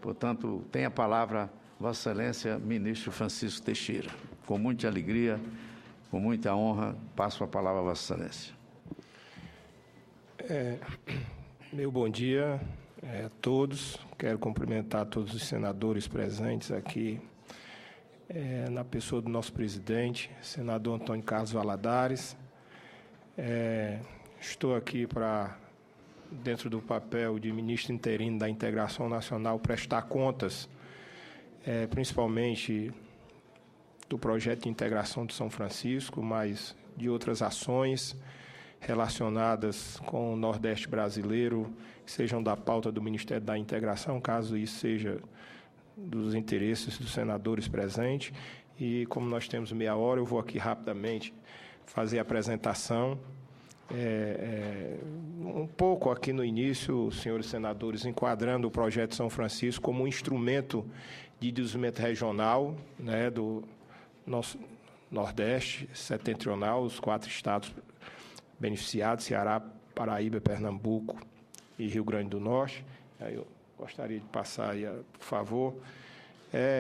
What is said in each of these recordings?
Portanto, tem a palavra Vossa Excelência, ministro Francisco Teixeira. Com muita alegria, com muita honra, passo a palavra a Vossa Excelência. Meu bom dia a todos. Quero cumprimentar todos os senadores presentes aqui, na pessoa do nosso presidente, senador Antônio Carlos Valadares. Estou aqui para, dentro do papel de ministro interino da Integração Nacional, prestar contas, principalmente do projeto de integração de São Francisco, mas de outras ações relacionadas com o Nordeste brasileiro, que sejam da pauta do Ministério da Integração, caso isso seja dos interesses dos senadores presentes. E, como nós temos meia hora, eu vou aqui rapidamente fazer a apresentação. Um pouco aqui no início, senhores senadores, enquadrando o projeto São Francisco como um instrumento de desenvolvimento regional, né, do nosso Nordeste setentrional, os 4 estados beneficiados, Ceará, Paraíba, Pernambuco e Rio Grande do Norte. Aí eu gostaria de passar aí, por favor.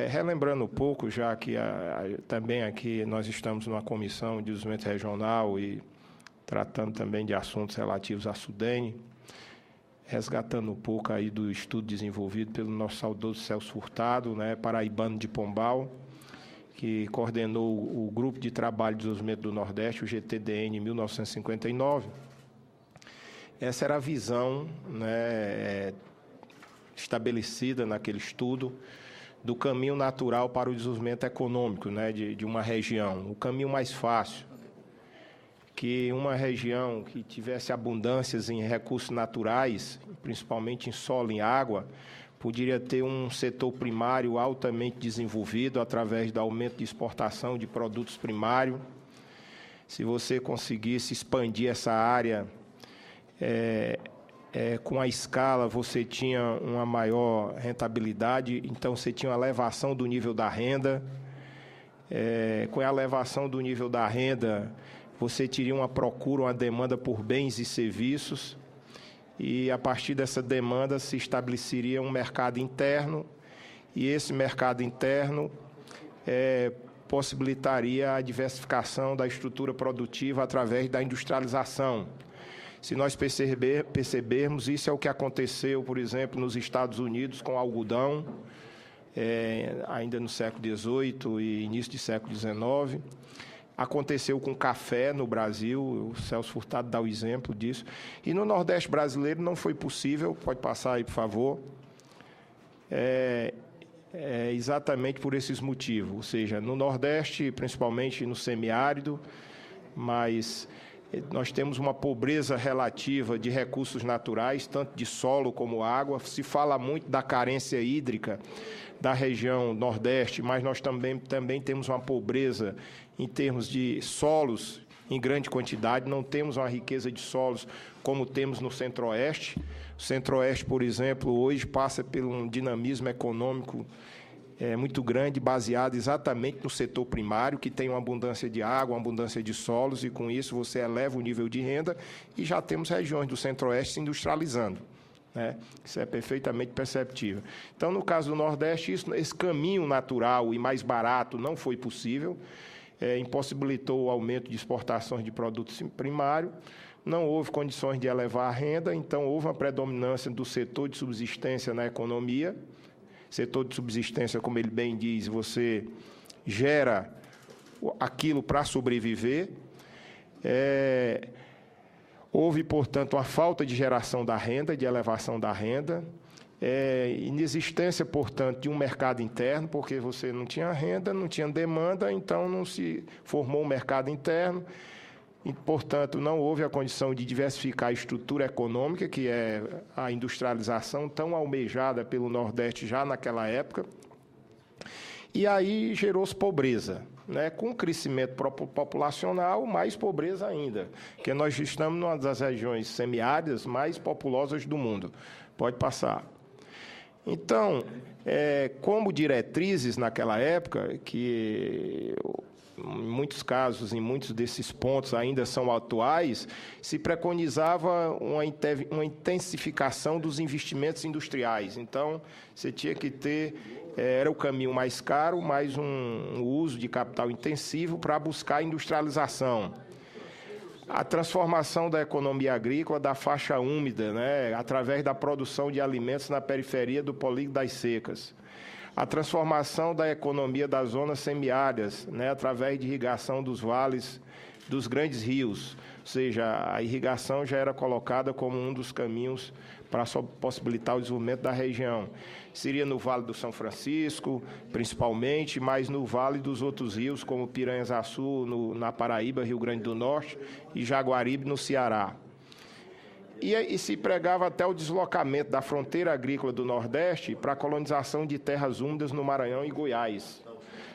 Relembrando um pouco, já que também aqui nós estamos numa comissão de desenvolvimento regional e tratando também de assuntos relativos à SUDENE, resgatando um pouco aí do estudo desenvolvido pelo nosso saudoso Celso Furtado, né, paraibano de Pombal, que coordenou o Grupo de Trabalho de Desenvolvimento do Nordeste, o GTDN, em 1959. Essa era a visão, né, estabelecida naquele estudo do caminho natural para o desenvolvimento econômico, né, de uma região. O caminho mais fácil, que uma região que tivesse abundâncias em recursos naturais, principalmente em solo e em água, poderia ter um setor primário altamente desenvolvido através do aumento de exportação de produtos primários. Se você conseguisse expandir essa área com a escala, você tinha uma maior rentabilidade, então você tinha uma elevação do nível da renda. Com a elevação do nível da renda, você teria uma procura, uma demanda por bens e serviços, e, a partir dessa demanda, se estabeleceria um mercado interno, e esse mercado interno possibilitaria a diversificação da estrutura produtiva através da industrialização. Se nós percebermos, isso é o que aconteceu, por exemplo, nos Estados Unidos com o algodão, ainda no século XVIII e início do século XIX. Aconteceu com café no Brasil, o Celso Furtado dá o exemplo disso. E no Nordeste brasileiro não foi possível, pode passar aí, por favor, exatamente por esses motivos. Ou seja, no Nordeste, principalmente no semiárido, mas nós temos uma pobreza relativa de recursos naturais, tanto de solo como água. Se fala muito da carência hídrica da região Nordeste, mas nós também temos uma pobreza em termos de solos em grande quantidade. Não temos uma riqueza de solos como temos no Centro-Oeste. O Centro-Oeste, por exemplo, hoje passa por um dinamismo econômico muito grande, baseado exatamente no setor primário, que tem uma abundância de água, uma abundância de solos, e com isso você eleva o nível de renda, e já temos regiões do Centro-Oeste se industrializando, né? Isso é perfeitamente perceptível. Então, no caso do Nordeste, esse caminho natural e mais barato não foi possível, impossibilitou o aumento de exportações de produtos primários, não houve condições de elevar a renda, então houve uma predominância do setor de subsistência na economia. Setor de subsistência, como ele bem diz, você gera aquilo para sobreviver. Houve, portanto, uma falta de geração da renda, de elevação da renda, inexistência, portanto, de um mercado interno, porque você não tinha renda, não tinha demanda, então não se formou um mercado interno, e, portanto, não houve a condição de diversificar a estrutura econômica, que é a industrialização tão almejada pelo Nordeste já naquela época, e aí gerou-se pobreza, né? Com o crescimento populacional, mais pobreza ainda, porque nós estamos numa das regiões semiáridas mais populosas do mundo. Pode passar. Então, como diretrizes naquela época, que em muitos casos, em muitos desses pontos ainda são atuais, se preconizava uma intensificação dos investimentos industriais. Então, você tinha que ter, era o caminho mais caro, mais um uso de capital intensivo para buscar a industrialização. A transformação da economia agrícola da faixa úmida, né, através da produção de alimentos na periferia do polígono das secas. A transformação da economia das zonas semiáridas, né, através de irrigação dos vales dos grandes rios. Ou seja, a irrigação já era colocada como um dos caminhos para possibilitar o desenvolvimento da região. Seria no Vale do São Francisco, principalmente, mas no Vale dos outros rios, como Piranhaçu, na Paraíba, Rio Grande do Norte, e Jaguaribe, no Ceará. E se pregava até o deslocamento da fronteira agrícola do Nordeste para a colonização de terras úmidas no Maranhão e Goiás.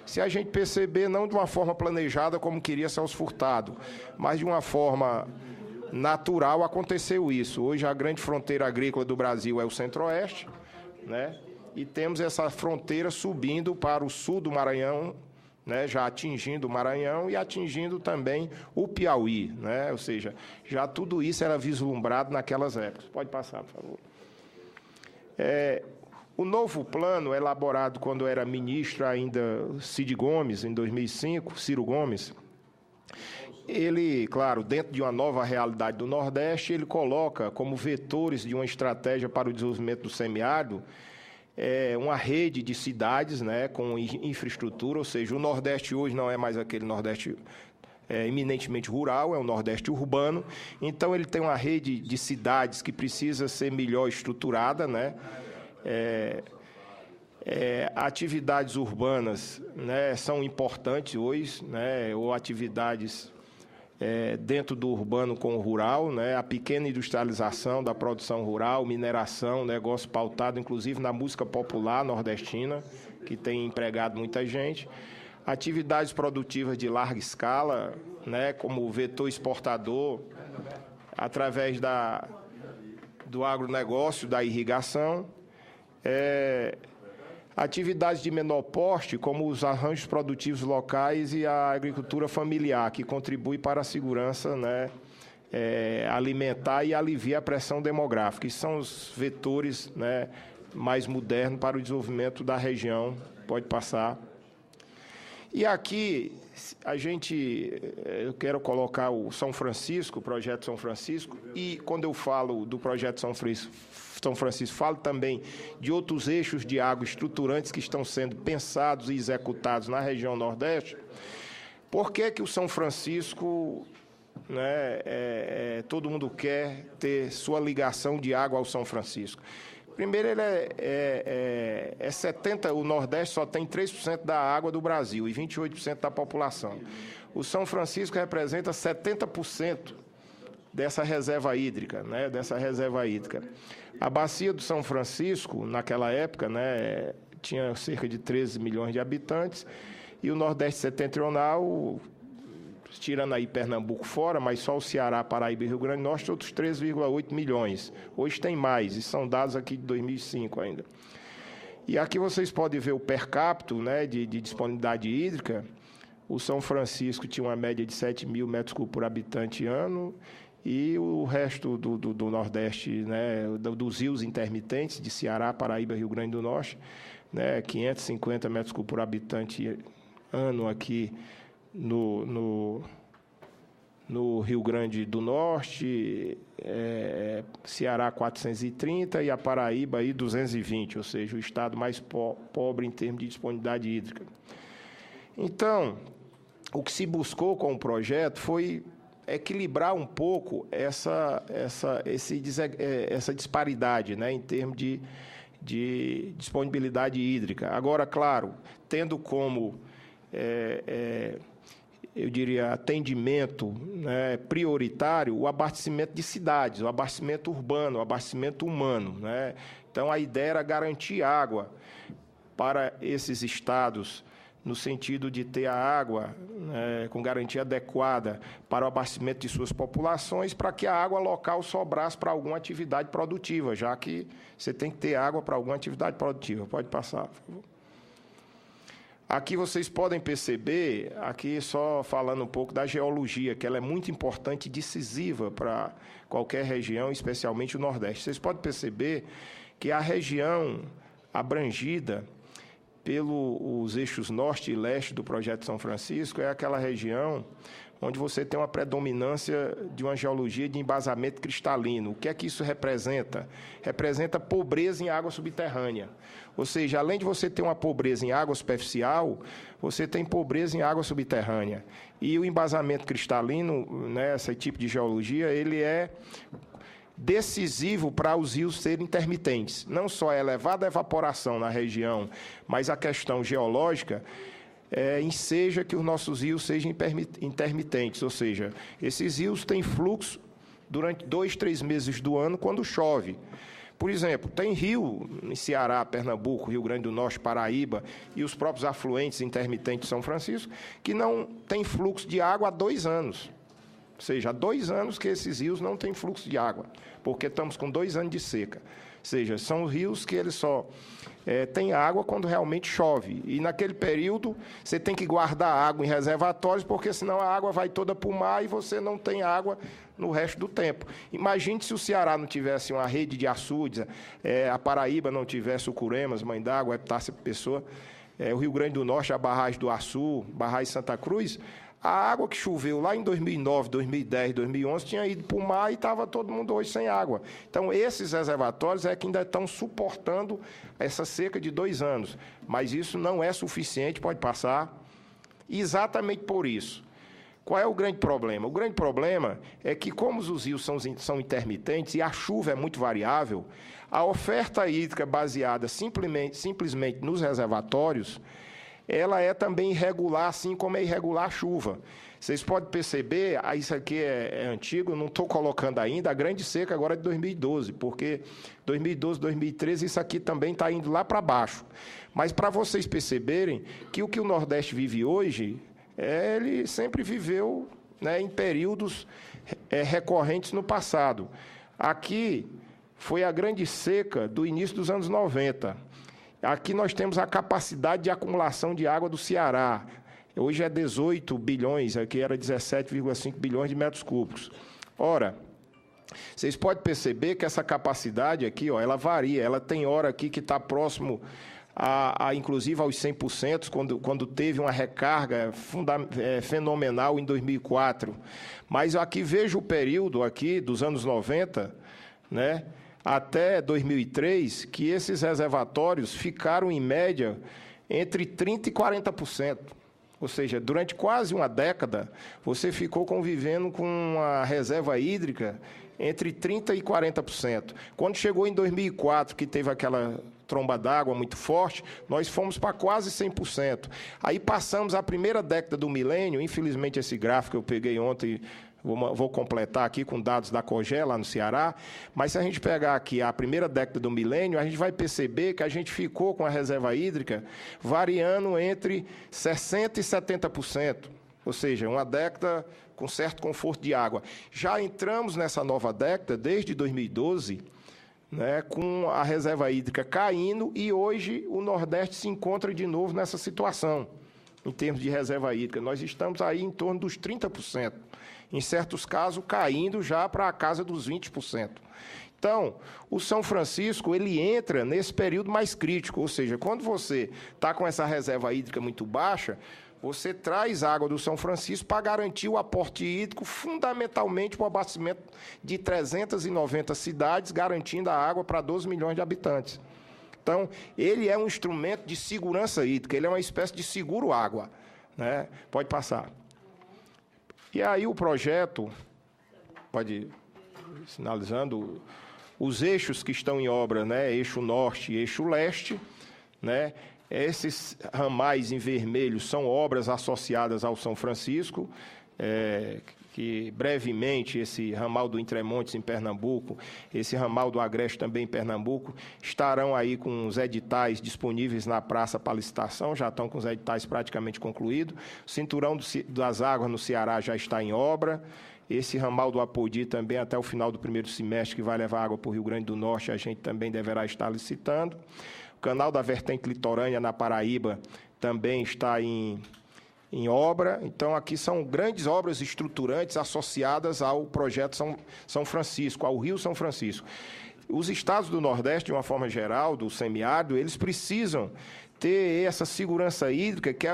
Se a gente perceber, não de uma forma planejada, como queria Celso Furtado, mas de uma forma natural, aconteceu isso. Hoje, a grande fronteira agrícola do Brasil é o Centro-Oeste, né? E temos essa fronteira subindo para o sul do Maranhão, né, já atingindo o Maranhão e atingindo também o Piauí, né? Ou seja, já tudo isso era vislumbrado naquelas épocas. Pode passar, por favor. O novo plano, elaborado quando era ministro ainda Cid Gomes, em 2005, Ciro Gomes, ele, claro, dentro de uma nova realidade do Nordeste, ele coloca como vetores de uma estratégia para o desenvolvimento do semiárido uma rede de cidades, né, com infraestrutura, ou seja, o Nordeste hoje não é mais aquele Nordeste eminentemente rural, é um Nordeste urbano. Então, ele tem uma rede de cidades que precisa ser melhor estruturada, né? Atividades urbanas, né, são importantes hoje, né, ou atividades dentro do urbano com o rural, né, a pequena industrialização da produção rural, mineração, negócio pautado, inclusive, na música popular nordestina, que tem empregado muita gente. Atividades produtivas de larga escala, né, como o vetor exportador, através do agronegócio, da irrigação. Atividades de menor porte, como os arranjos produtivos locais e a agricultura familiar, que contribui para a segurança, né, alimentar e aliviar a pressão demográfica. Isso são os vetores, né, mais modernos para o desenvolvimento da região. Pode passar. E aqui, eu quero colocar o São Francisco, o projeto São Francisco, e quando eu falo do projeto São Francisco, falo também de outros eixos de água estruturantes que estão sendo pensados e executados na região Nordeste. Por que que o São Francisco, né, todo mundo quer ter sua ligação de água ao São Francisco? Primeiro, ele o Nordeste só tem 3% da água do Brasil e 28% da população. O São Francisco representa 70% dessa reserva hídrica, né, A bacia do São Francisco, naquela época, né, tinha cerca de 13 milhões de habitantes, e o Nordeste setentrional, tirando aí Pernambuco fora, mas só o Ceará, Paraíba e Rio Grande do Norte, outros 3,8 milhões. Hoje tem mais, e são dados aqui de 2005 ainda. E aqui vocês podem ver o per capita, né, de disponibilidade hídrica. O São Francisco tinha uma média de 7 mil metros cúbicos por habitante ano, e o resto do Nordeste, né, dos rios intermitentes, de Ceará, Paraíba e Rio Grande do Norte, né, 550 metros cúbicos por habitante ano aqui no Rio Grande do Norte, Ceará 430 e a Paraíba aí 220, ou seja, o estado mais pobre em termos de disponibilidade hídrica. Então, o que se buscou com o projeto foi equilibrar um pouco essa disparidade, né, em termos de disponibilidade hídrica. Agora, claro, tendo como eu diria, atendimento, né, prioritário, o abastecimento de cidades, o abastecimento urbano, o abastecimento humano, né? Então, a ideia era garantir água para esses estados, no sentido de ter a água, né, com garantia adequada para o abastecimento de suas populações, para que a água local sobrasse para alguma atividade produtiva, já que você tem que ter água para alguma atividade produtiva. Pode passar, por favor. Aqui vocês podem perceber, aqui só falando um pouco da geologia, que ela é muito importante e decisiva para qualquer região, especialmente o Nordeste. Vocês podem perceber que a região abrangida pelos eixos norte e leste do Projeto São Francisco é aquela região onde você tem uma predominância de uma geologia de embasamento cristalino. O que é que isso representa? Representa pobreza em água subterrânea. Ou seja, além de você ter uma pobreza em água superficial, você tem pobreza em água subterrânea. E o embasamento cristalino, né, esse tipo de geologia, ele é decisivo para os rios serem intermitentes. Não só a elevada evaporação na região, mas a questão geológica enseja que os nossos rios sejam intermitentes, ou seja, esses rios têm fluxo durante 2, 3 meses do ano quando chove. Por exemplo, tem rio em Ceará, Pernambuco, Rio Grande do Norte, Paraíba e os próprios afluentes intermitentes de São Francisco, que não tem fluxo de água há 2 anos. Ou seja, há 2 anos que esses rios não têm fluxo de água, porque estamos com 2 anos de seca. Ou seja, são rios que eles só têm água quando realmente chove. E, naquele período, você tem que guardar água em reservatórios, porque senão a água vai toda para o mar e você não tem água no resto do tempo. Imagine se o Ceará não tivesse uma rede de açudes, a Paraíba não tivesse o Curemas, Mãe d'Água, Epitácia Pessoa, o Rio Grande do Norte, a barragem do Açu, barragem Santa Cruz. A água que choveu lá em 2009, 2010, 2011 tinha ido para o mar e estava todo mundo hoje sem água. Então, esses reservatórios que ainda estão suportando essa seca de 2 anos. Mas isso não é suficiente, pode passar. Exatamente por isso. Qual é o grande problema? O grande problema é que, como os rios são intermitentes e a chuva é muito variável, a oferta hídrica baseada simplesmente nos reservatórios, ela é também irregular, assim como é irregular a chuva. Vocês podem perceber, isso aqui é antigo, não estou colocando ainda, a grande seca agora é de 2012, porque 2012, 2013, isso aqui também está indo lá para baixo. Mas para vocês perceberem que o Nordeste vive hoje, ele sempre viveu, né, em períodos recorrentes no passado. Aqui foi a grande seca do início dos anos 90. Aqui nós temos a capacidade de acumulação de água do Ceará. Hoje é 18 bilhões, aqui era 17,5 bilhões de metros cúbicos. Ora, vocês podem perceber que essa capacidade aqui, ela varia. Ela tem hora aqui que está próximo inclusive aos 100%, quando teve uma recarga fenomenal em 2004. Mas aqui vejo o período aqui dos anos 90, né, até 2003, que esses reservatórios ficaram, em média, entre 30% e 40%. Ou seja, durante quase uma década, você ficou convivendo com uma reserva hídrica entre 30% e 40%. Quando chegou em 2004, que teve aquela tromba d'água muito forte, nós fomos para quase 100%. Aí passamos a primeira década do milênio, infelizmente esse gráfico eu peguei ontem, vou completar aqui com dados da COGÉ, lá no Ceará, mas se a gente pegar aqui a primeira década do milênio, a gente vai perceber que a gente ficou com a reserva hídrica variando entre 60% e 70%, ou seja, uma década com certo conforto de água. Já entramos nessa nova década, desde 2012, né, com a reserva hídrica caindo, e hoje o Nordeste se encontra de novo nessa situação, em termos de reserva hídrica. Nós estamos aí em torno dos 30%. Em certos casos, caindo já para a casa dos 20%. Então, o São Francisco, ele entra nesse período mais crítico, ou seja, quando você está com essa reserva hídrica muito baixa, você traz água do São Francisco para garantir o aporte hídrico, fundamentalmente para o abastecimento de 390 cidades, garantindo a água para 12 milhões de habitantes. Então, ele é um instrumento de segurança hídrica, ele é uma espécie de seguro-água, né? Pode passar. E aí o projeto, pode ir sinalizando, os eixos que estão em obra, né, eixo norte e eixo leste, né, esses ramais em vermelho são obras associadas ao São Francisco, que brevemente esse ramal do Entremontes em Pernambuco, esse ramal do Agreste também em Pernambuco, estarão aí com os editais disponíveis na praça para licitação, já estão com os editais praticamente concluídos. O cinturão das águas no Ceará já está em obra. Esse ramal do Apodi também até o final do primeiro semestre, que vai levar água para o Rio Grande do Norte, a gente também deverá estar licitando. O canal da vertente litorânea na Paraíba também está em obra. Então, aqui são grandes obras estruturantes associadas ao projeto São Francisco, ao Rio São Francisco. Os estados do Nordeste, de uma forma geral, do semiárido, eles precisam ter essa segurança hídrica, que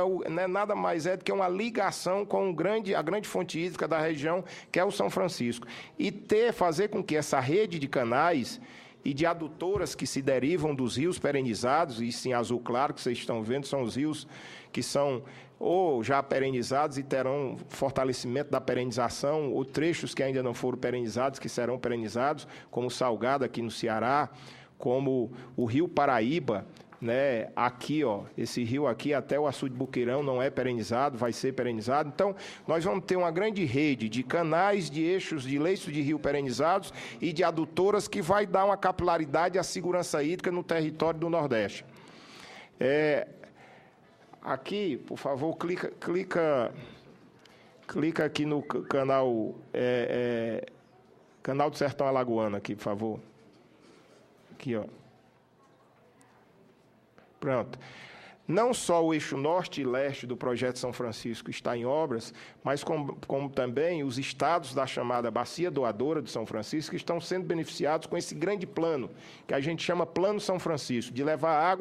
nada mais é do que uma ligação com a grande fonte hídrica da região, que é o São Francisco. E fazer com que essa rede de canais e de adutoras que se derivam dos rios perenizados, e sim azul claro, que vocês estão vendo, são os rios que são ou já perenizados e terão fortalecimento da perenização, ou trechos que ainda não foram perenizados, que serão perenizados, como o Salgado aqui no Ceará, como o Rio Paraíba, né? Aqui, ó, esse rio aqui até o Açude Buqueirão não é perenizado, vai ser perenizado. Então, nós vamos ter uma grande rede de canais, de eixos, de leitos de rio perenizados e de adutoras que vai dar uma capilaridade à segurança hídrica no território do Nordeste. Aqui, por favor, clica aqui no canal, canal do Sertão Alagoano, aqui, por favor. Aqui, ó. Pronto. Não só o eixo norte e leste do projeto São Francisco está em obras, mas como também os estados da chamada Bacia Doadora de São Francisco estão sendo beneficiados com esse grande plano, que a gente chama Plano São Francisco, de levar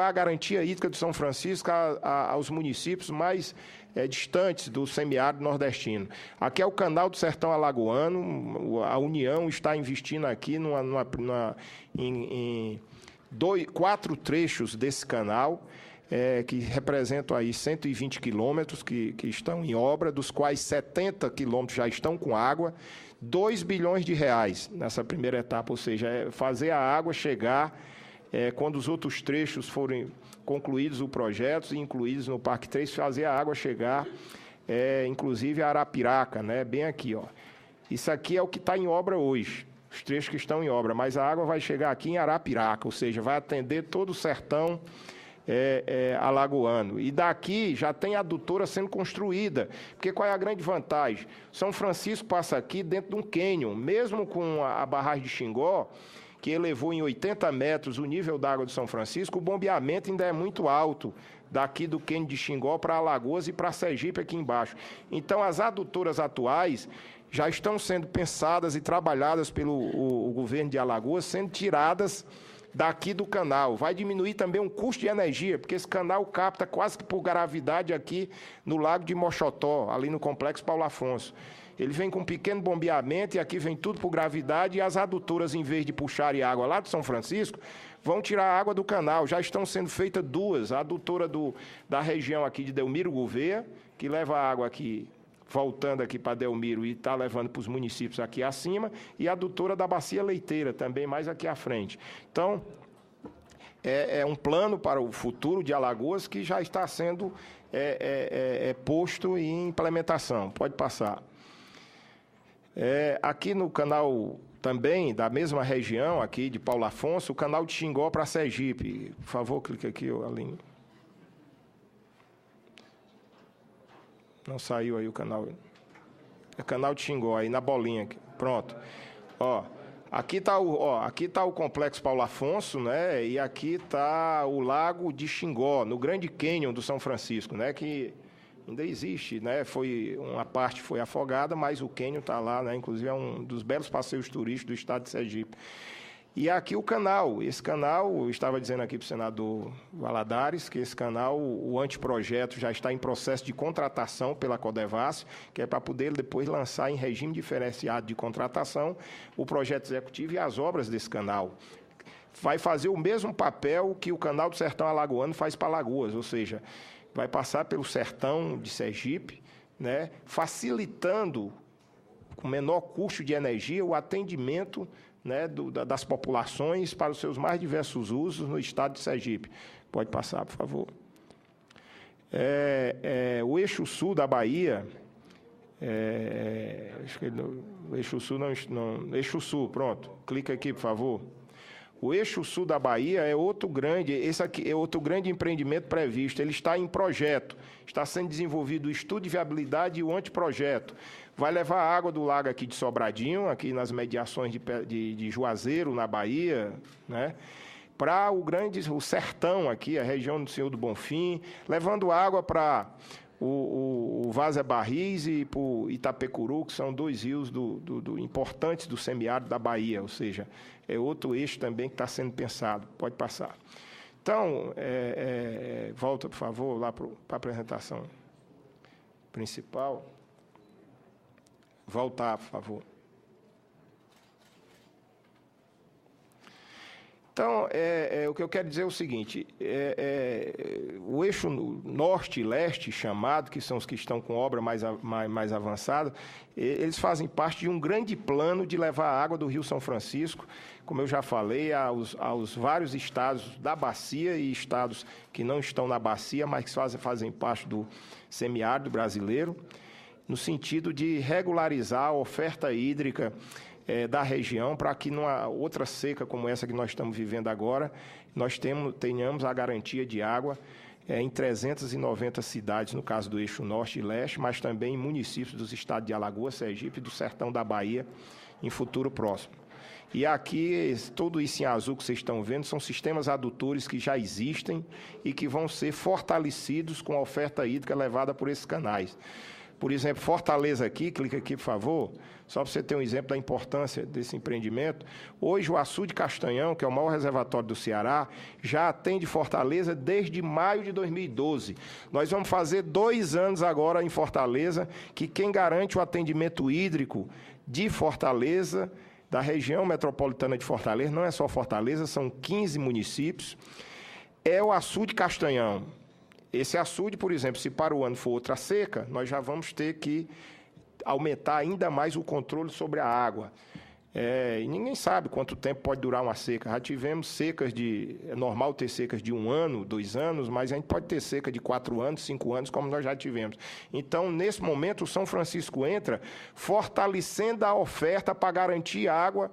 a garantia hídrica de São Francisco aos municípios mais distantes do semiárido nordestino. Aqui é o canal do Sertão Alagoano, a União está investindo aqui em 4 trechos desse canal, que representam aí 120 quilômetros que estão em obra, dos quais 70 quilômetros já estão com água, 2 bilhões de reais nessa primeira etapa, ou seja, fazer a água chegar quando os outros trechos forem concluídos o projeto e incluídos no Parque 3, fazer a água chegar, inclusive a Arapiraca, né? Bem aqui, ó. Isso aqui é o que está em obra hoje, os trechos que estão em obra, mas a água vai chegar aqui em Arapiraca, ou seja, vai atender todo o sertão alagoano. E daqui já tem a adutora sendo construída, porque qual é a grande vantagem? São Francisco passa aqui dentro de um cânion, mesmo com a barragem de Xingó, que elevou em 80 metros o nível da água de São Francisco, o bombeamento ainda é muito alto, daqui do cânion de Xingó para Alagoas e para Sergipe aqui embaixo. Então, as adutoras atuais já estão sendo pensadas e trabalhadas pelo o governo de Alagoas, sendo tiradas daqui do canal. Vai diminuir também o custo de energia, porque esse canal capta quase que por gravidade aqui no Lago de Mochotó, ali no Complexo Paulo Afonso. Ele vem com um pequeno bombeamento e aqui vem tudo por gravidade, e as adutoras, em vez de puxarem água lá de São Francisco, vão tirar a água do canal. Já estão sendo feitas 2, a adutora da região aqui de Delmiro Gouveia, que leva a água aqui, voltando aqui para Delmiro e está levando para os municípios aqui acima, e a adutora da Bacia Leiteira, também mais aqui à frente. Então, é um plano para o futuro de Alagoas que já está sendo posto em implementação. Pode passar. Aqui no canal também, da mesma região, aqui de Paulo Afonso, o canal de Xingó para Sergipe. Por favor, clique aqui, Aline. Não saiu aí o canal. É canal de Xingó, aí na bolinha. Aqui. Pronto. Ó, aqui está o Complexo Paulo Afonso, né? E aqui está o Lago de Xingó, no Grande Cânion do São Francisco, né? Que ainda existe, né? Uma parte foi afogada, mas o cânion está lá, né? Inclusive é um dos belos passeios turísticos do estado de Sergipe. E aqui o canal. Esse canal, eu estava dizendo aqui para o senador Valadares, que esse canal, o anteprojeto já está em processo de contratação pela Codevasf, que é para poder depois lançar em regime diferenciado de contratação o projeto executivo e as obras desse canal. Vai fazer o mesmo papel que o canal do Sertão Alagoano faz para Alagoas, ou seja, vai passar pelo sertão de Sergipe, né, facilitando, com menor custo de energia, o atendimento, né, das populações para os seus mais diversos usos no estado de Sergipe. Pode passar, por favor. O eixo sul da Bahia, acho que o eixo sul não, eixo sul, pronto. Clica aqui, por favor. O eixo sul da Bahia é outro grande, esse aqui é outro grande empreendimento previsto. Ele está em projeto, está sendo desenvolvido o estudo de viabilidade e o anteprojeto. Vai levar a água do lago aqui de Sobradinho, aqui nas mediações de Juazeiro, na Bahia, né? para o sertão aqui, a região do Senhor do Bonfim, levando água para o Várzea Barris e para o Itapecuru, que são dois rios importantes do semiárido da Bahia, ou seja, é outro eixo também que está sendo pensado. Pode passar. Então, volta, por favor, lá para a apresentação principal. Voltar, por favor. Então, o que eu quero dizer é o seguinte, o eixo norte e leste chamado, que são os que estão com obra mais avançada, eles fazem parte de um grande plano de levar a água do Rio São Francisco, como eu já falei, aos vários estados da bacia e estados que não estão na bacia, mas que fazem parte do semiárido brasileiro, no sentido de regularizar a oferta hídrica da região, para que numa outra seca como essa que nós estamos vivendo agora, nós tenhamos a garantia de água em 390 cidades, no caso do eixo norte e leste, mas também em municípios dos estados de Alagoas, Sergipe e do sertão da Bahia, em futuro próximo. E aqui, tudo isso em azul que vocês estão vendo, são sistemas adutores que já existem e que vão ser fortalecidos com a oferta hídrica levada por esses canais. Por exemplo, Fortaleza aqui, clica aqui, por favor, só para você ter um exemplo da importância desse empreendimento. Hoje, o Açude Castanhão, que é o maior reservatório do Ceará, já atende Fortaleza desde maio de 2012. Nós vamos fazer 2 anos agora em Fortaleza, que quem garante o atendimento hídrico de Fortaleza, da região metropolitana de Fortaleza, não é só Fortaleza, são 15 municípios, é o Açude Castanhão. Esse açude, por exemplo, se para o ano for outra seca, nós já vamos ter que aumentar ainda mais o controle sobre a água. E ninguém sabe quanto tempo pode durar uma seca. Já tivemos secas é normal ter secas de 1 ano, 2 anos, mas a gente pode ter seca de 4 anos, 5 anos, como nós já tivemos. Então, nesse momento, o São Francisco entra fortalecendo a oferta para garantir água,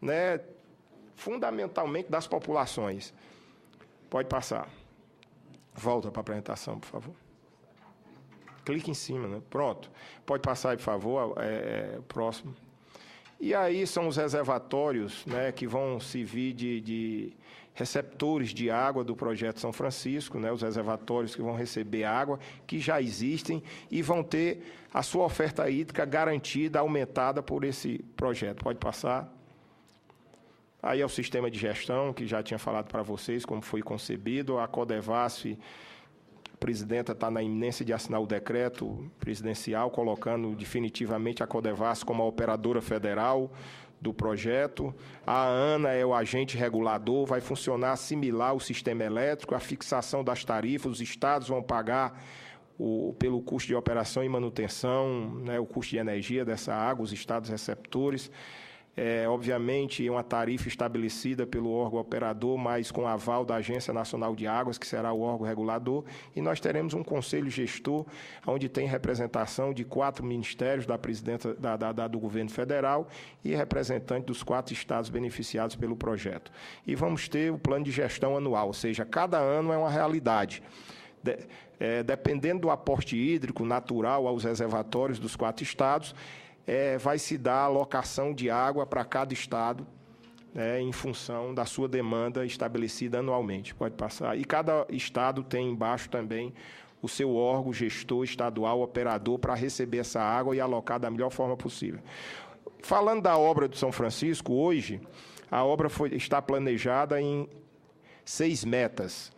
né, fundamentalmente das populações. Pode passar. Volta para a apresentação, por favor. Clique em cima, né? Pronto. Pode passar aí, por favor, próximo. E aí são os reservatórios, né, que vão servir de receptores de água do Projeto São Francisco, né, os reservatórios que vão receber água, que já existem e vão ter a sua oferta hídrica garantida, aumentada por esse projeto. Pode passar. Aí é o sistema de gestão, que já tinha falado para vocês, como foi concebido. A Codevasf, a presidenta está na iminência de assinar o decreto presidencial, colocando definitivamente a Codevasf como a operadora federal do projeto. A ANA é o agente regulador, vai funcionar similar ao sistema elétrico, a fixação das tarifas, os estados vão pagar pelo custo de operação e manutenção, né, o custo de energia dessa água, os estados receptores. Obviamente, uma tarifa estabelecida pelo órgão operador, mas com aval da Agência Nacional de Águas, que será o órgão regulador, e nós teremos um conselho gestor, onde tem representação de 4 ministérios da presidência do governo federal e representante dos 4 estados beneficiados pelo projeto. E vamos ter o plano de gestão anual, ou seja, cada ano é uma realidade. Dependendo do aporte hídrico natural aos reservatórios dos 4 estados, vai se dar alocação de água para cada estado, né, em função da sua demanda estabelecida anualmente. Pode passar. E cada estado tem embaixo também o seu órgão gestor estadual, operador, para receber essa água e alocar da melhor forma possível. Falando da obra do São Francisco, hoje, a obra está planejada em 6 metas.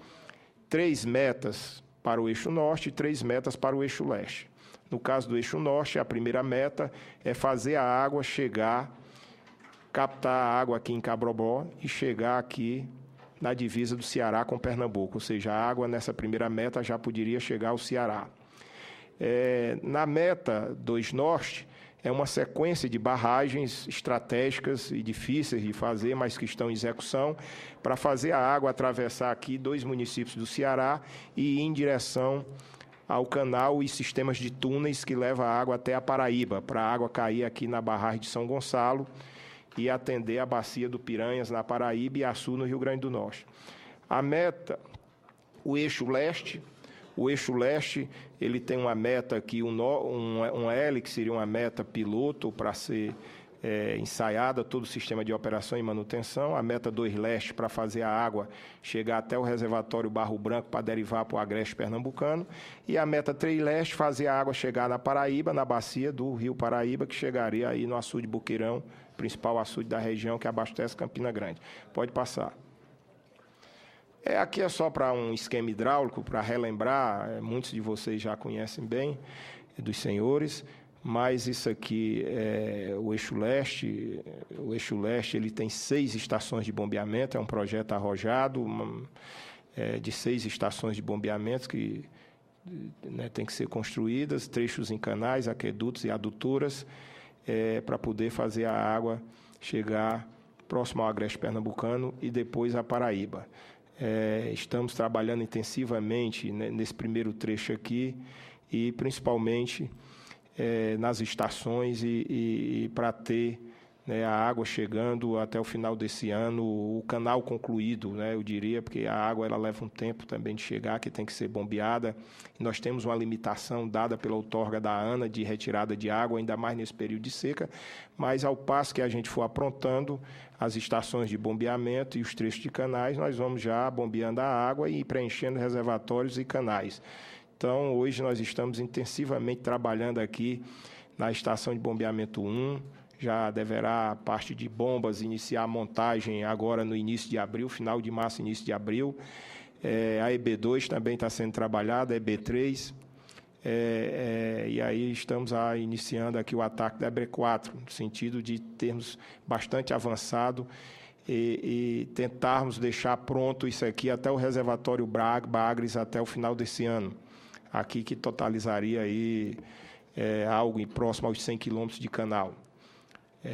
3 metas para o eixo norte e 3 metas para o eixo leste. No caso do eixo norte, a primeira meta é fazer a água chegar, captar a água aqui em Cabrobó e chegar aqui na divisa do Ceará com Pernambuco. Ou seja, a água nessa primeira meta já poderia chegar ao Ceará. Na meta 2 norte, é uma sequência de barragens estratégicas e difíceis de fazer, mas que estão em execução, para fazer a água atravessar aqui 2 municípios do Ceará e ir em direção ao canal e sistemas de túneis que levam a água até a Paraíba, para a água cair aqui na barragem de São Gonçalo e atender a bacia do Piranhas na Paraíba e Açu no Rio Grande do Norte. A meta, o eixo leste, ele tem uma meta aqui, um L, que seria uma meta piloto para ser ensaiada, todo o sistema de operação e manutenção. A meta 2 Leste, para fazer a água chegar até o reservatório Barro Branco para derivar para o Agreste Pernambucano. E a meta 3 Leste, fazer a água chegar na Paraíba, na bacia do Rio Paraíba, que chegaria aí no açude Boqueirão, principal açude da região que abastece Campina Grande. Pode passar. Aqui é só para um esquema hidráulico, para relembrar, muitos de vocês já conhecem bem, dos senhores, mas isso aqui é o Eixo Leste. O Eixo Leste ele tem 6 estações de bombeamento, é um projeto arrojado de 6 estações de bombeamento que tem que ser construídas, trechos em canais, aquedutos e adutoras, para poder fazer a água chegar próximo ao Agreste Pernambucano e depois à Paraíba. Estamos trabalhando intensivamente nesse primeiro trecho aqui e principalmente nas estações e para ter a água chegando até o final desse ano, o canal concluído, eu diria, porque a água ela leva um tempo também de chegar, que tem que ser bombeada. E nós temos uma limitação dada pela outorga da ANA de retirada de água, ainda mais nesse período de seca, mas ao passo que a gente for aprontando as estações de bombeamento e os trechos de canais, nós vamos já bombeando a água e preenchendo reservatórios e canais. Então, hoje nós estamos intensivamente trabalhando aqui na estação de bombeamento 1, já deverá a parte de bombas iniciar a montagem agora no início de abril, final de março, início de abril. A EB2 também está sendo trabalhada, a EB3, e aí estamos iniciando aqui o ataque da EB4, no sentido de termos bastante avançado e tentarmos deixar pronto isso aqui até o reservatório Bagres até o final desse ano. Aqui que totalizaria aí, algo próximo aos 100 quilômetros de canal.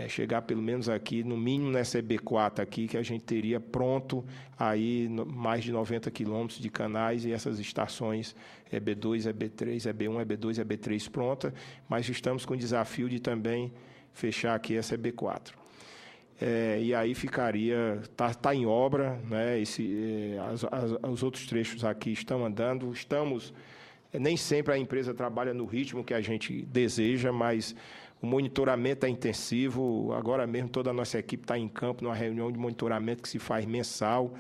Chegar pelo menos aqui, no mínimo nessa EB4 aqui, que a gente teria pronto aí mais de 90 quilômetros de canais e essas estações EB2, EB3, EB1, EB2, EB3 pronta, mas estamos com o desafio de também fechar aqui essa EB4. E aí ficaria, tá em obra, os outros trechos aqui estão andando, nem sempre a empresa trabalha no ritmo que a gente deseja, mas o monitoramento é intensivo. Agora mesmo toda a nossa equipe está em campo numa reunião de monitoramento que se faz mensal.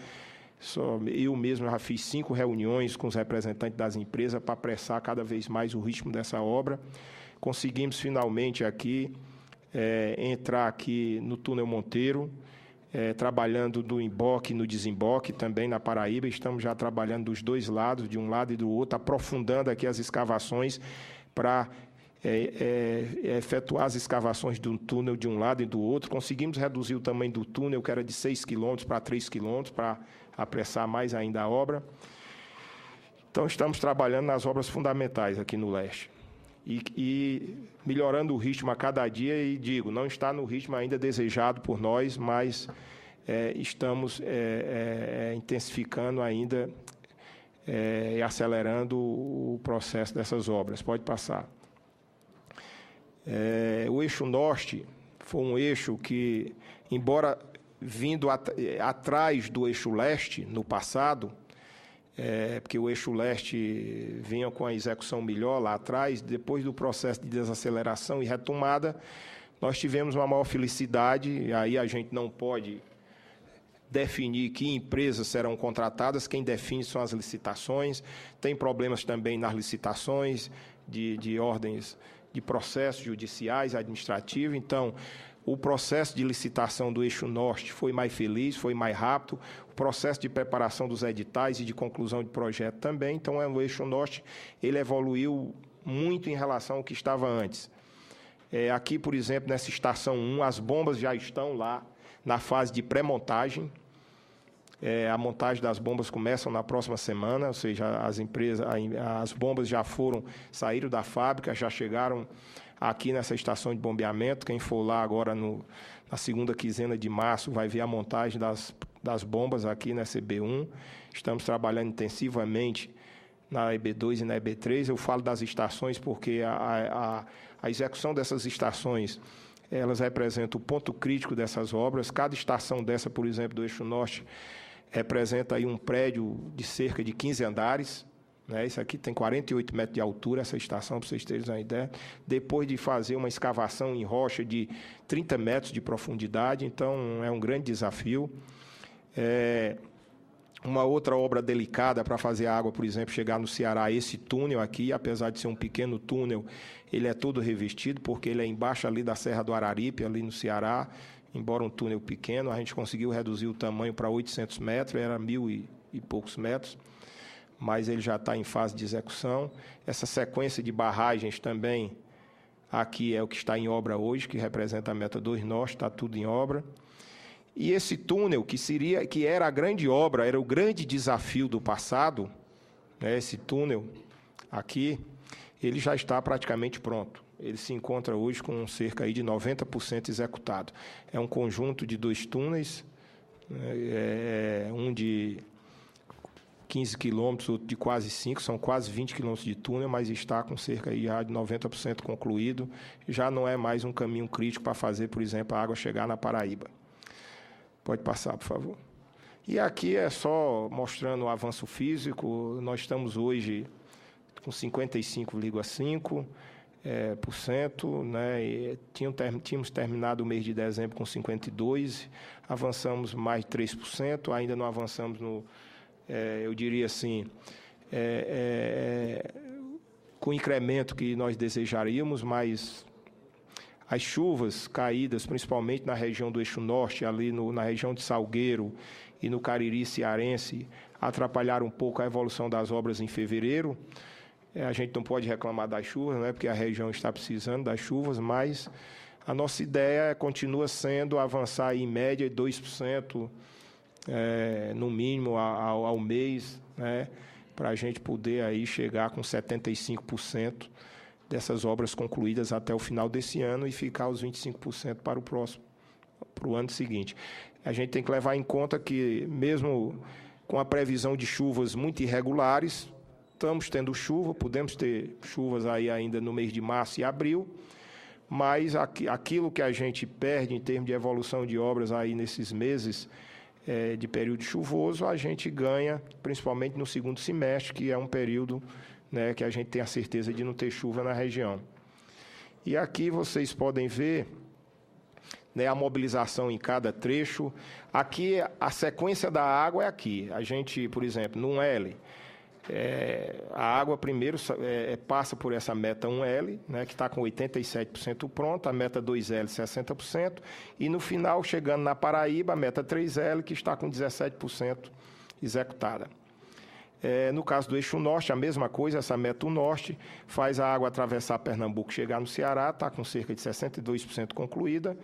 Eu mesmo já fiz 5 reuniões com os representantes das empresas para apressar cada vez mais o ritmo dessa obra. Conseguimos finalmente aqui entrar aqui no túnel Monteiro, trabalhando do emboque e no desemboque, também na Paraíba. Estamos já trabalhando dos dois lados, de um lado e do outro, aprofundando aqui as escavações para efetuar as escavações do túnel de um lado e do outro. Conseguimos reduzir o tamanho do túnel, que era de 6 quilômetros para 3 quilômetros, para apressar mais ainda a obra. Então, estamos trabalhando nas obras fundamentais aqui no leste. E melhorando o ritmo a cada dia, e digo, não está no ritmo ainda desejado por nós, mas estamos intensificando ainda e acelerando o processo dessas obras. Pode passar. O eixo norte foi um eixo que, embora vindo atrás do eixo leste no passado, porque o eixo leste vinha com a execução melhor lá atrás, depois do processo de desaceleração e retomada, nós tivemos uma maior felicidade, e aí a gente não pode definir que empresas serão contratadas, quem define são as licitações, tem problemas também nas licitações de ordens de processos judiciais, administrativos. Então, o processo de licitação do eixo norte foi mais feliz, foi mais rápido, o processo de preparação dos editais e de conclusão de projeto também. Então, o eixo norte ele evoluiu muito em relação ao que estava antes. Aqui, por exemplo, nessa estação 1, as bombas já estão lá na fase de pré-montagem. A montagem das bombas começa na próxima semana, ou seja, as bombas já saíram da fábrica, já chegaram aqui nessa estação de bombeamento. Quem for lá agora na segunda quinzena de março vai ver a montagem das bombas aqui nessa EB1. Estamos trabalhando intensivamente na EB2 e na EB3. Eu falo das estações porque a execução dessas estações, elas representam o ponto crítico dessas obras. Cada estação dessa, por exemplo, do eixo norte, representa aí um prédio de cerca de 15 andares, né? Isso aqui tem 48 metros de altura, essa estação, para vocês terem uma ideia. Depois de fazer uma escavação em rocha de 30 metros de profundidade, então é um grande desafio. Uma outra obra delicada para fazer a água, por exemplo, chegar no Ceará, esse túnel aqui, apesar de ser um pequeno túnel, ele é todo revestido, porque ele é embaixo ali da Serra do Araripe, ali no Ceará, embora um túnel pequeno, a gente conseguiu reduzir o tamanho para 800 metros, era 1.000 e poucos metros, mas ele já está em fase de execução. Essa sequência de barragens também, aqui é o que está em obra hoje, que representa a Meta 2 Norte, está tudo em obra. E esse túnel, que era a grande obra, era o grande desafio do passado, né, esse túnel aqui, ele já está praticamente pronto. Ele se encontra hoje com cerca aí de 90% executado. É um conjunto de 2 túneis, um de 15 quilômetros, outro de quase 5, são quase 20 quilômetros de túnel, mas está com cerca aí já de 90% concluído. Já não é mais um caminho crítico para fazer, por exemplo, a água chegar na Paraíba. Pode passar, por favor. E aqui é só mostrando o avanço físico. Nós estamos hoje com 55,5%, né? E tínhamos terminado o mês de dezembro com 52%, avançamos mais de 3%, ainda não avançamos eu diria assim, com o incremento que nós desejaríamos, mas as chuvas caídas, principalmente na região do Eixo Norte, ali na região de Salgueiro e no Cariri cearense, atrapalharam um pouco a evolução das obras em fevereiro. A gente não pode reclamar das chuvas, né, porque a região está precisando das chuvas, mas a nossa ideia continua sendo avançar em média 2%, no mínimo, ao mês, né, para a gente poder aí chegar com 75% dessas obras concluídas até o final desse ano e ficar os 25% para o ano seguinte. A gente tem que levar em conta que, mesmo com a previsão de chuvas muito irregulares, estamos tendo chuva, podemos ter chuvas aí ainda no mês de março e abril, mas aquilo que a gente perde em termos de evolução de obras aí nesses meses de período chuvoso, a gente ganha, principalmente no segundo semestre, que é um período, né, que a gente tem a certeza de não ter chuva na região. E aqui vocês podem ver, né, a mobilização em cada trecho. Aqui, a sequência da água é aqui. A gente, por exemplo, num L, a água primeiro passa por essa meta 1L, né, que está com 87% pronta, a meta 2L 60%, e no final, chegando na Paraíba, a meta 3L, que está com 17% executada. No caso do Eixo Norte, a mesma coisa, essa meta Norte faz a água atravessar Pernambuco, chegar no Ceará, está com cerca de 62% concluída.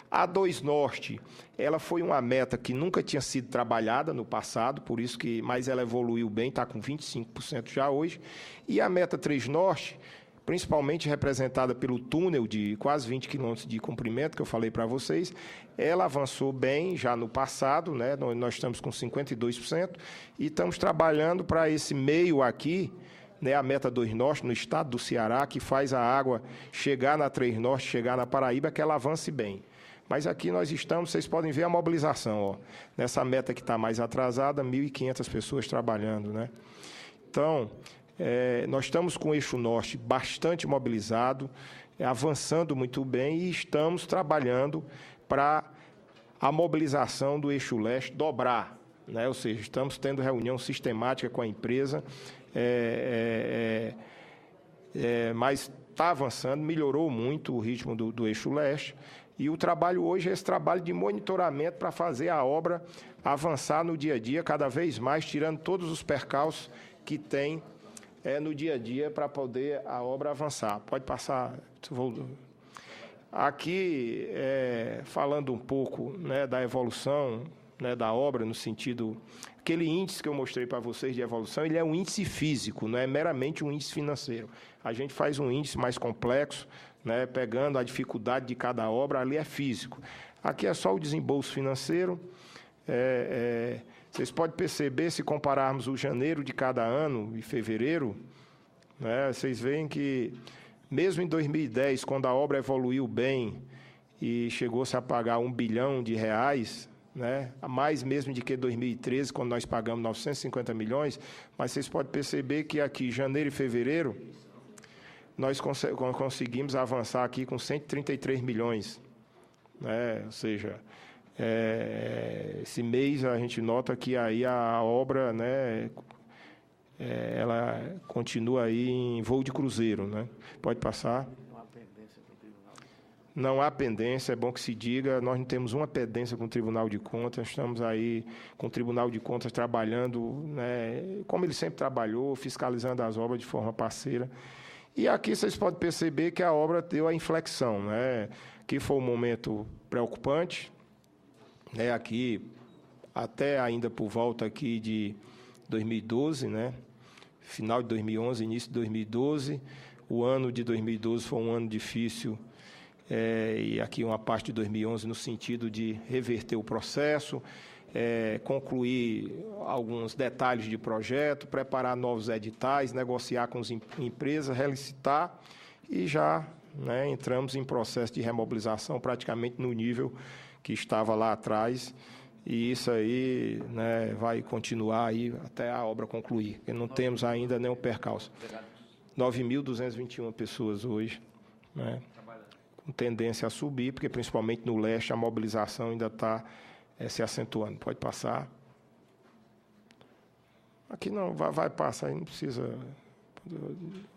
A 2 Norte, ela foi uma meta que nunca tinha sido trabalhada no passado, por isso que, mas ela evoluiu bem, está com 25% já hoje. E a meta 3 Norte, principalmente representada pelo túnel de quase 20 quilômetros de comprimento, que eu falei para vocês, ela avançou bem já no passado, né? Nós estamos com 52%, e estamos trabalhando para esse meio aqui, né, a meta 2 Norte, no estado do Ceará, que faz a água chegar na 3 Norte, chegar na Paraíba, que ela avance bem. Mas aqui nós estamos, vocês podem ver a mobilização, ó, nessa meta que está mais atrasada, 1.500 pessoas trabalhando, né? Então, nós estamos com o Eixo Norte bastante mobilizado, avançando muito bem, e estamos trabalhando para a mobilização do Eixo Leste dobrar, né? Ou seja, estamos tendo reunião sistemática com a empresa, mas está avançando, melhorou muito o ritmo do Eixo Leste, e o trabalho hoje é esse trabalho de monitoramento para fazer a obra avançar no dia a dia, cada vez mais, tirando todos os percalços que tem no dia a dia para poder a obra avançar. Pode passar. Aqui, falando um pouco, né, da evolução, né, da obra, no sentido... Aquele índice que eu mostrei para vocês de evolução, ele é um índice físico, não é meramente um índice financeiro. A gente faz um índice mais complexo, né, pegando a dificuldade de cada obra, ali é físico. Aqui é só o desembolso financeiro. Vocês podem perceber, se compararmos o janeiro de cada ano e fevereiro, né, vocês veem que, mesmo em 2010, quando a obra evoluiu bem e chegou-se a pagar R$1 bilhão, né? Mais mesmo de que 2013, quando nós pagamos 950 milhões, mas vocês podem perceber que aqui, janeiro e fevereiro, nós conseguimos avançar aqui com 133 milhões, né? Ou seja, esse mês a gente nota que aí a obra, né, ela continua aí em voo de cruzeiro, né? Pode passar. Não há pendência, é bom que se diga, nós não temos uma pendência com o Tribunal de Contas, estamos aí com o Tribunal de Contas trabalhando, né, como ele sempre trabalhou, fiscalizando as obras de forma parceira. E aqui vocês podem perceber que a obra deu a inflexão, né? Que foi um momento preocupante, né? Aqui, até ainda por volta aqui de 2012, né? Final de 2011, início de 2012. O ano de 2012 foi um ano difícil, e aqui uma parte de 2011 no sentido de reverter o processo, concluir alguns detalhes de projeto, preparar novos editais, negociar com as empresas, relicitar e já, né, entramos em processo de remobilização praticamente no nível que estava lá atrás, e isso aí, né, vai continuar aí até a obra concluir, porque não temos ainda nenhum percalço. 9.221 pessoas hoje, né, com tendência a subir, porque principalmente no leste a mobilização ainda está se acentuando. Pode passar. Aqui não, vai passar, aí não precisa.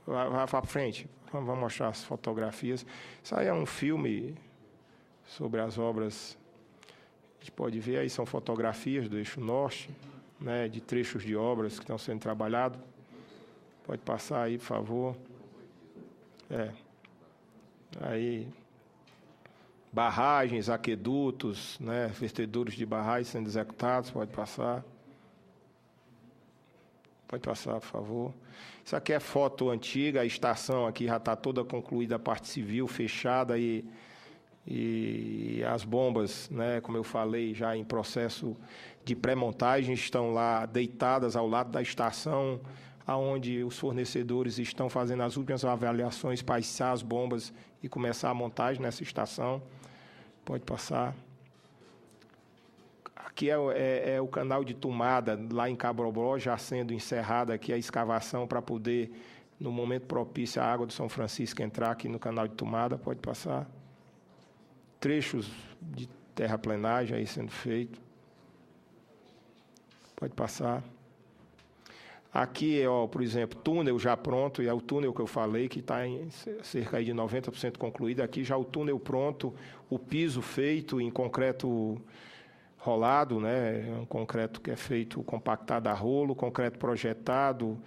Vai para frente. Vamos mostrar as fotografias. Isso aí é um filme sobre as obras. A gente pode ver aí, são fotografias do eixo norte, né, de trechos de obras que estão sendo trabalhados. Pode passar aí, por favor. Aí, barragens, aquedutos, né, vertedouros de barragens sendo executados, pode passar. Pode passar, por favor. Isso aqui é foto antiga, a estação aqui já está toda concluída, a parte civil fechada e as bombas, né, como eu falei, já em processo de pré-montagem, estão lá deitadas ao lado da estação, onde os fornecedores estão fazendo as últimas avaliações para içar as bombas e começar a montagem nessa estação. Pode passar. Aqui é o canal de tomada, lá em Cabrobró, já sendo encerrada aqui a escavação para poder, no momento propício, a água do São Francisco entrar aqui no canal de tomada. Pode passar. Trechos de terraplenagem aí sendo feito. Pode passar. Aqui, por exemplo, túnel já pronto, e é o túnel que eu falei, que está em cerca de 90% concluído. Aqui já o túnel pronto, o piso feito em concreto rolado, né? Um concreto que é feito compactado a rolo, concreto projetado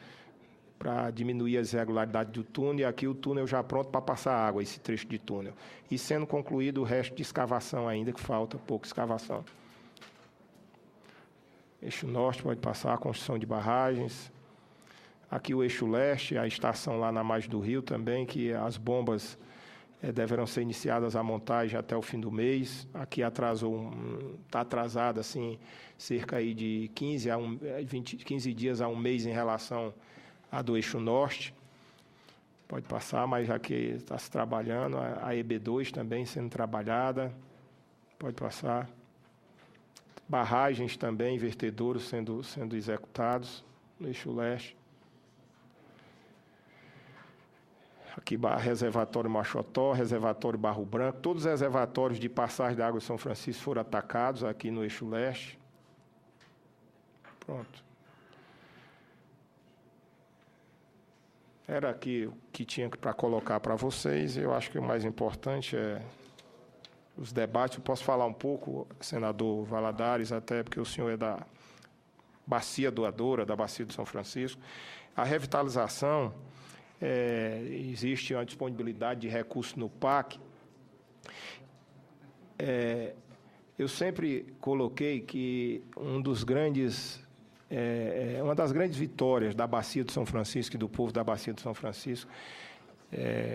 para diminuir as irregularidades do túnel, e aqui o túnel já pronto para passar água, esse trecho de túnel. E sendo concluído o resto de escavação ainda, que falta pouca escavação. Eixo norte pode passar a construção de barragens. Aqui o eixo leste, a estação lá na margem do rio também, que as bombas deverão ser iniciadas a montagem até o fim do mês. Aqui está atrasado assim, cerca aí de 15 dias a um mês em relação à do eixo norte. Pode passar, mas aqui está se trabalhando. A EB2 também sendo trabalhada. Pode passar. Barragens também, vertedouros sendo executados no eixo leste. Aqui, reservatório Machotó, reservatório Barro Branco. Todos os reservatórios de passagem da água de São Francisco foram atacados aqui no eixo leste. Pronto. Era aqui o que tinha para colocar para vocês. Eu acho que o mais importante é os debates. Eu posso falar um pouco, senador Valadares, até porque o senhor é da bacia doadora, da bacia de São Francisco. A revitalização, existe uma disponibilidade de recursos no PAC. Eu sempre coloquei que uma das grandes vitórias da bacia de São Francisco e do povo da bacia de São Francisco,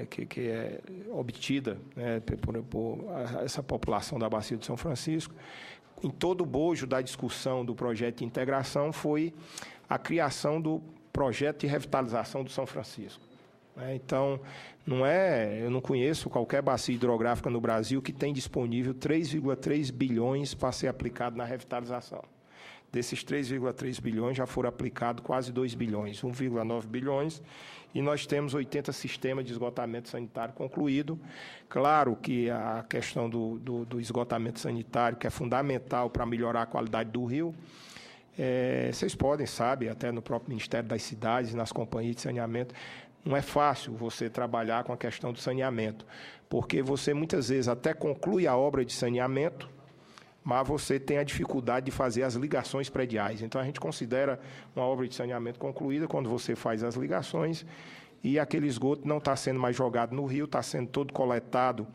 que é obtida, né, por essa população da bacia de São Francisco, em todo o bojo da discussão do projeto de integração, foi a criação do projeto de revitalização do São Francisco. Então, eu não conheço qualquer bacia hidrográfica no Brasil que tem disponível 3,3 bilhões para ser aplicado na revitalização. Desses 3,3 bilhões, já foram aplicados quase 2 bilhões, 1,9 bilhões, e nós temos 80 sistemas de esgotamento sanitário concluído. Claro que a questão do esgotamento sanitário, que é fundamental para melhorar a qualidade do rio, vocês podem, sabe, até no próprio Ministério das Cidades, nas companhias de saneamento, não é fácil você trabalhar com a questão do saneamento, porque você muitas vezes até conclui a obra de saneamento, mas você tem a dificuldade de fazer as ligações prediais. Então, a gente considera uma obra de saneamento concluída quando você faz as ligações e aquele esgoto não está sendo mais jogado no rio, está sendo todo coletado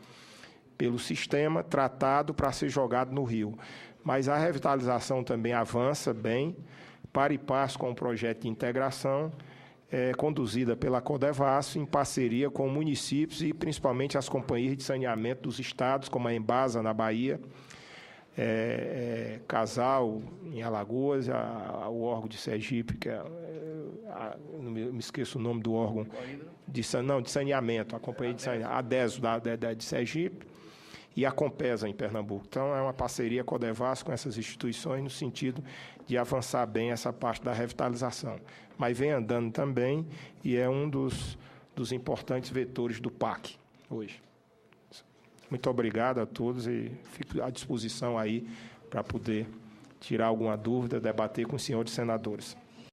pelo sistema, tratado para ser jogado no rio. Mas a revitalização também avança bem, para e passo com o projeto de integração, conduzida pela Codevasf, em parceria com municípios e principalmente as companhias de saneamento dos estados, como a Embasa, na Bahia, Casal, em Alagoas, o órgão de Sergipe, que não me esqueço o nome do órgão, de saneamento, a companhia de saneamento, a ADESO, de Sergipe, e a Compesa, em Pernambuco. Então, é uma parceria Codevasf com essas instituições no sentido de avançar bem essa parte da revitalização. Mas vem andando também e é um dos importantes vetores do PAC hoje. Muito obrigado a todos e fico à disposição aí para poder tirar alguma dúvida, debater com os senhores senadores.